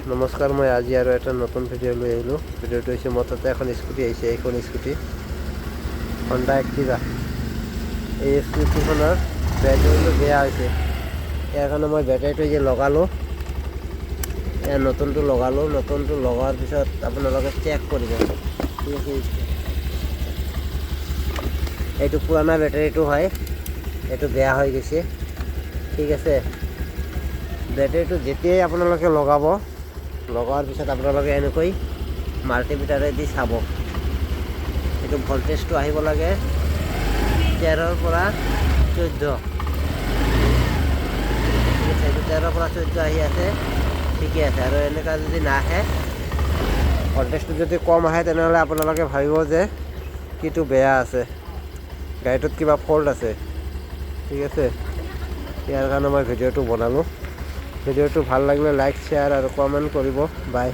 নমস্কাৰ, মই আজি আৰু এটা নতুন ভিডিঅ' লৈ আহিলোঁ। ভিডিঅ'টো হৈছে মোৰ তাতে এখন স্কুটি আহিছে, এইখন স্কুটি হণ্ডা এক্টিভা। এই স্কুটিখনৰ বেটাৰীটো বেয়া হৈছে, ইয়াৰ কাৰণে মই বেটাৰীটো যে লগালোঁ, নতুনটো লগোৱাৰ পিছত আপোনালোকে চেক কৰিব। ঠিক আছে, এইটো পুৰণা বেটাৰীটো হয়, এইটো বেয়া হৈ গৈছে। ঠিক আছে, বেটাৰীটো যেতিয়াই আপোনালোকে লগোৱাৰ পিছত আপোনালোকে এনেকৈ মাল্টিমিটাৰেদি চাব। এইটো ভল্টেজটো আহিব লাগে 13ৰ পৰা 14। ঠিক আছে, এইটো 13ৰ পৰা 14 আহি আছে, ঠিকে আছে। আৰু এনেকুৱা যদি নাহে, ভল্টেজটো যদি কম আহে, তেনেহ'লে আপোনালোকে ভাবিব যে কিটো বেয়া আছে, গাড়ীটোত কিবা ফল্ট আছে। ঠিক আছে, ইয়াৰ কাৰণে মই ভিডিঅ'টো বনালোঁ। ভিডিঅ'টো ভাল লাগিলে লাইক, শ্বেয়াৰ আৰু কমেণ্ট কৰিব। বাই।